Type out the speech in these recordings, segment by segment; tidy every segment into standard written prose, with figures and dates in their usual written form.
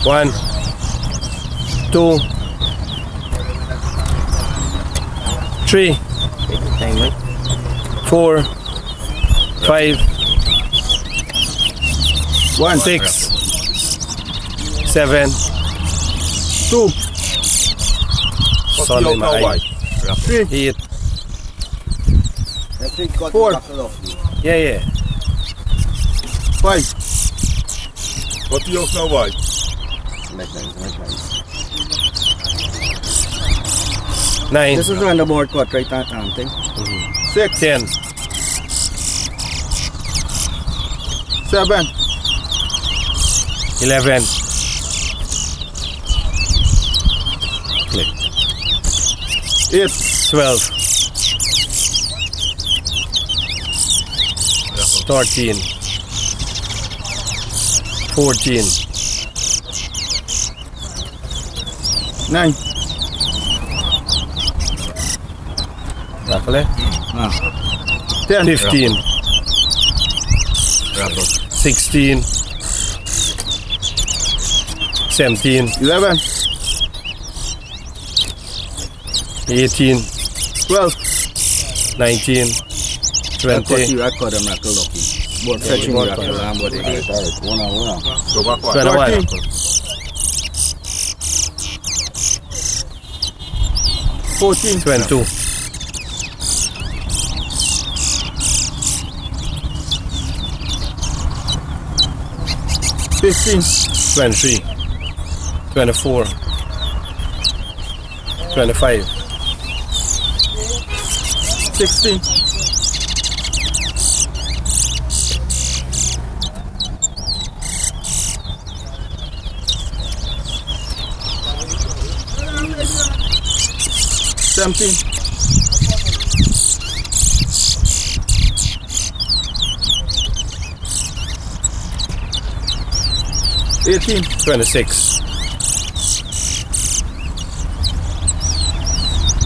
One, two, three, 4, 5, 1, 6, 7, 2. Solid mahal. 3, 4. Yeah. 5. Wat die ook nou waait? 9. This is on the board cut right now, thing. 6. 10. 7. 11. Click. 8. 12. 13. 14. 9. Raffle. 10. 15. 16. 17. 11. 18. 12. 19. 20. You record them like a lucky. But fetching you like a lamb, but it is. 21. 14. 22. 15. 23. 24. 25. 16. 17. 18. 26.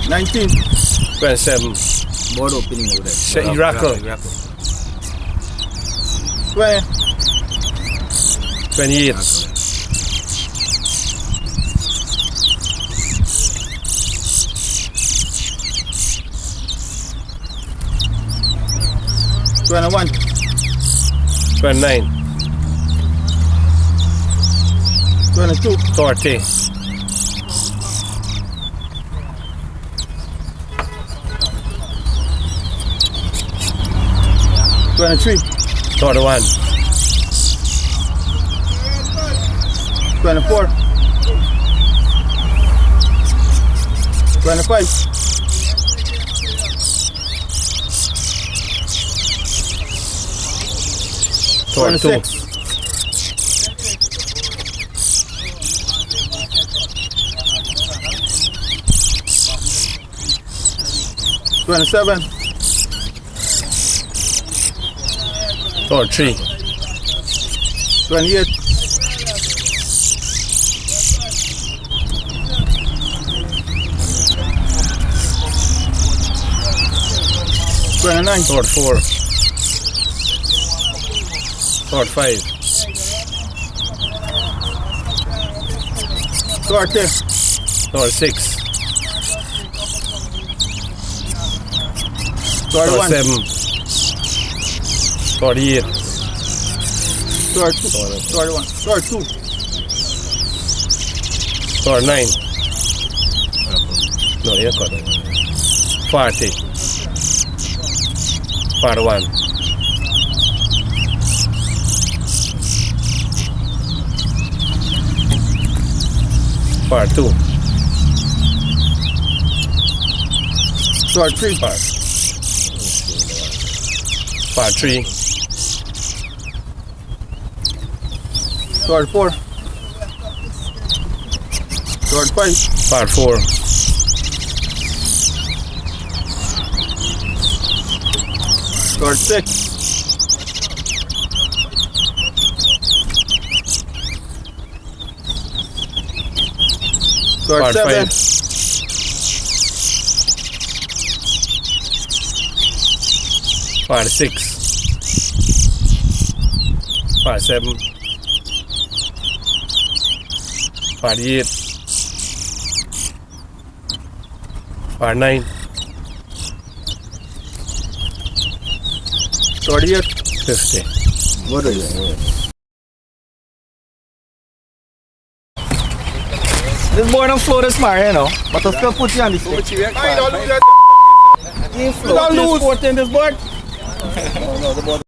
19. 27. Board opening over there. Irakel. 20. 28. 21. 29. 22. 30. 23. 31. 24. 25. 32. 26. 27. 33. 28. 29. 34. 35. 30. 36. 31. 37. 38. 32. 31. 32. 39. No, you got it. 40. 41. 42. Start 3. Par. Par 3. Start 4. Start 5. Par 4. Start 6. Start Par 7. 5. Par 6. Par 7. Par 8. Par 9. Start 8. 50. What are you? This boy don't flow this smart, you know. But I still put you on the stick. I don't lose that. You float this sport in this board? No, the board.